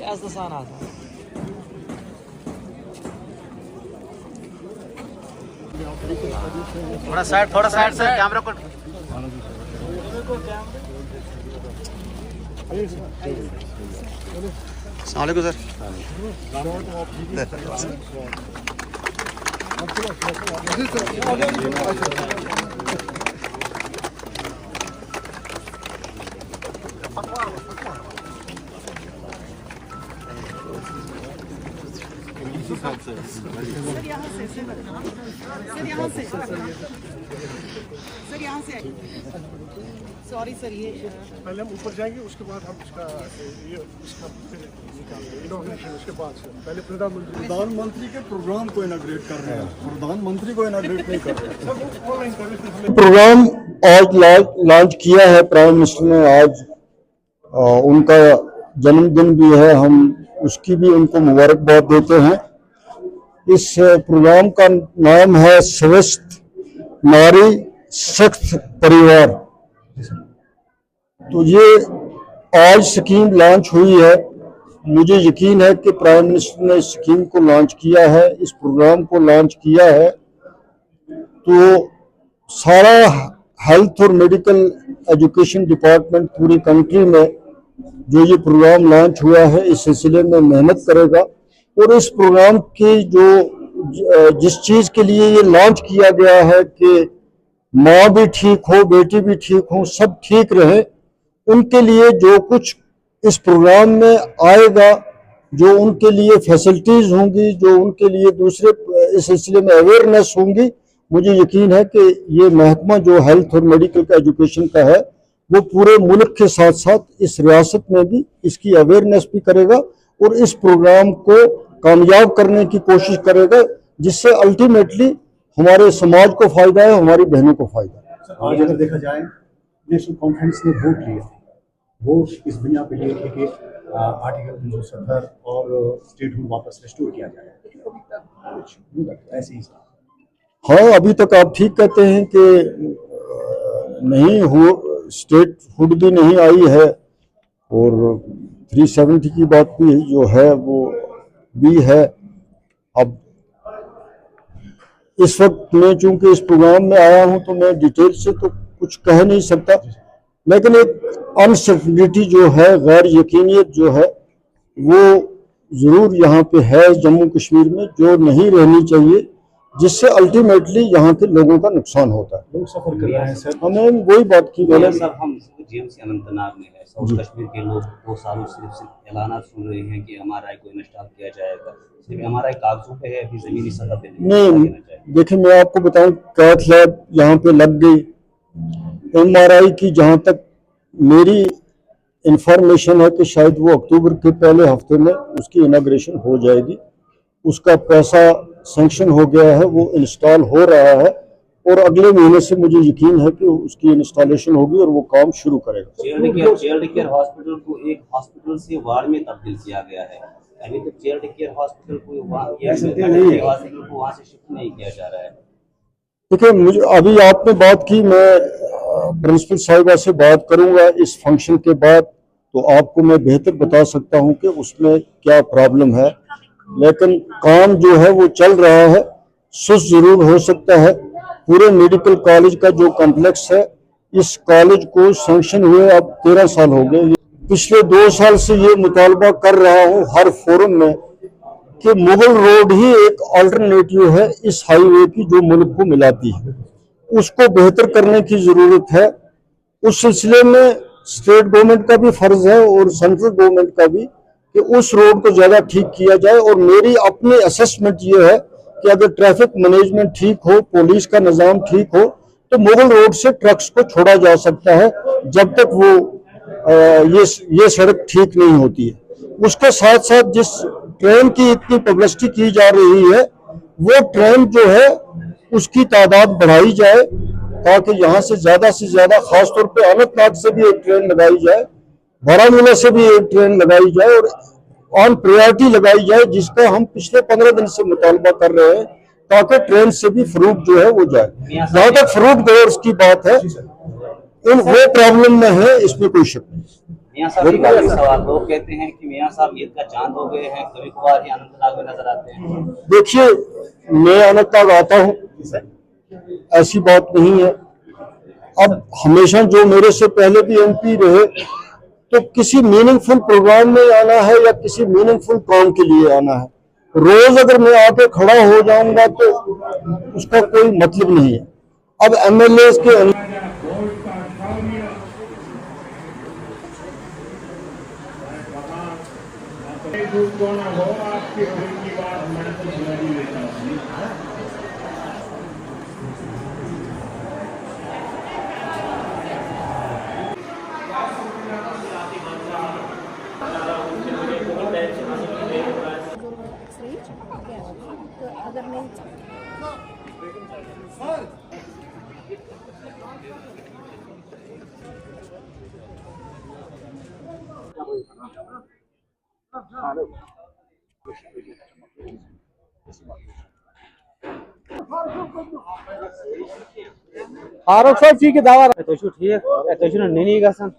ऐसा सान आता है। थोड़ा साइड से कैमरा को। अस्सलाम वालेकुम सर। सर यहाँ से सॉरी सर, ये पहले हम ऊपर जाएंगे, उसके बाद हम इसका फिर निकालेंगे इनॉग्रेशन। उसके बाद से पहले प्रधानमंत्री के प्रोग्राम को इनॉग्रेट कर रहे हैं, प्रधानमंत्री को इनॉग्रेट नहीं कर रहे हैं। ऑनलाइन कर रहे थे। प्रोग्राम आज लॉन्च किया है प्राइम मिनिस्टर ने। आज उनका जन्मदिन भी है, हम उसकी भी उनको मुबारकबाद देते हैं। इस प्रोग्राम का नाम है स्वस्थ नारी सख्त परिवार। तो ये आज स्कीम लॉन्च हुई है। मुझे यकीन है कि प्राइम मिनिस्टर ने इस स्कीम को लॉन्च किया है, इस प्रोग्राम को लॉन्च किया है, तो सारा हेल्थ और मेडिकल एजुकेशन डिपार्टमेंट पूरी कंट्री में जो ये प्रोग्राम लॉन्च हुआ है इस सिलसिले में मेहनत करेगा। और इस प्रोग्राम की जिस चीज के लिए ये लॉन्च किया गया है कि माँ भी ठीक हो, बेटी भी ठीक हो, सब ठीक रहे, उनके लिए जो कुछ इस प्रोग्राम में आएगा, जो उनके लिए फैसिलिटीज होंगी, जो उनके लिए दूसरे इस सिलसिले में अवेयरनेस होंगी, मुझे यकीन है कि ये महकमा जो हेल्थ और मेडिकल एजुकेशन का है वो पूरे मुल्क के साथ साथ इस रियासत में भी इसकी अवेयरनेस भी करेगा और इस प्रोग्राम को कामयाब करने की कोशिश करेगा, जिससे अल्टीमेटली हमारे समाज को फायदा है, हमारी बहनों को फायदा है। आज अगर देखा जाए नेशनल कॉन्फ्रेंस ने वोट लिया, वोट इस दुनिया पे लिए थे कि आर्टिकल 370 और स्टेटहुड वापस रिस्टोर किया जाए, ऐसे ही। हाँ, अभी तक आप ठीक कहते हैं कि नहीं हो, स्टेटहुड भी नहीं आई है और 370 की बात भी जो है वो भी है। अब इस वक्त मैं चूंकि इस प्रोग्राम में आया हूं तो मैं डिटेल से तो कुछ कह नहीं सकता, लेकिन एक अनसर्टेनिटी जो है, गैर यकीनियत जो है, वो जरूर यहाँ पे है जम्मू कश्मीर में, जो नहीं रहनी चाहिए, जिससे अल्टीमेटली यहाँ के लोगों का नुकसान होता है। लोग सफर कर रहे हैं सर। हमें वही बात की मैंने सर, हम जेएमसी अनंतनाग में है, साउथ कश्मीर के लोग 2 सालों से सिर्फ ऐलान सुन रहे हैं कि एमआरआई को इंस्टॉल किया जाएगा। सिर्फ एमआरआई कागजों पे है, अभी जमीनी सतह पे नहीं। देखिए, मैं आपको बताऊं, कैथ लैब यहाँ पे लग गई। एमआरआई की जहाँ तक मेरी इंफॉर्मेशन है कि शायद वो अक्टूबर के पहले हफ्ते में उसकी इनॉग्रेशन हो जाएगी। उसका पैसा सैंक्शन हो गया है, वो इंस्टॉल हो रहा है और अगले महीने से मुझे यकीन है कि उसकी इंस्टॉलेशन होगी और वो काम शुरू करेगा। चाइल्ड केयर हॉस्पिटल को एक हॉस्पिटल से वार्ड में तब्दील किया गया है। अभी तक चाइल्ड केयर हॉस्पिटल को वहाँ से शिफ्ट नहीं किया जा रहा है। देखिए, मुझे अभी आपने बात की, मैं प्रिंसिपल साहिबा से बात करूंगा इस फंक्शन के बाद, तो आपको मैं बेहतर बता सकता हूं कि उसमें क्या प्रॉब्लम है। लेकिन काम जो है वो चल रहा है, सुस्त जरूर हो सकता है। पूरे मेडिकल कॉलेज का जो कॉम्प्लेक्स है, इस कॉलेज को सैंक्शन हुए अब 13 साल हो गए। पिछले 2 साल से ये मुतालबा कर रहा हूँ हर फोरम में कि मुगल रोड ही एक अल्टरनेटिव है इस हाईवे की जो मुल्क को मिलाती है, उसको बेहतर करने की जरूरत है। उस सिलसिले में स्टेट गवर्नमेंट का भी फर्ज है और सेंट्रल गवर्नमेंट का भी कि उस रोड को ज्यादा ठीक किया जाए। और मेरी अपनी असेसमेंट ये है कि अगर ट्रैफिक मैनेजमेंट ठीक हो, पुलिस का निजाम ठीक हो, तो मुगल रोड से ट्रक्स को छोड़ा जा सकता है जब तक वो ये सड़क ठीक नहीं होती है। उसके साथ साथ जिस ट्रेन की इतनी पब्लिसिटी की जा रही है, वो ट्रेन जो है उसकी तादाद बढ़ाई जाए ताकि यहाँ से ज्यादा खासतौर पे अनंतनाग से भी एक ट्रेन लगाई जाए, बारामूला से भी एक ट्रेन लगाई जाए और ऑन प्रायोरिटी लगाई जाए, जिसका हम पिछले 15 दिन से मुतालबा कर रहे हैं, ताकि ट्रेन से भी फ्रूट जो है वो जाए। जहाँ तक फ्रूट गोर्स की बात है, वो प्रॉब्लम में है, इसमें कोई शक नहीं। मियां साहब एक आखिरी सवाल, लोग कहते हैं कि मियां साहब ईद का चांद हो गए हैं, कभी कभार ही अनंतनाग में नजर आते हैं। देखिए, मैं अनंतनाग आता हूँ, ऐसी बात नहीं है। अब हमेशा जो मेरे से पहले भी एमपी रहे, तो किसी मीनिंगफुल प्रोग्राम में आना है या किसी मीनिंगफुल काम के लिए आना है। रोज अगर मैं आके खड़ा हो जाऊंगा तो उसका कोई मतलब नहीं है। अब एमएलए के अगर नहीं फारूक साहब ठीक है दावा तो ठीक है, तो नहीं गसन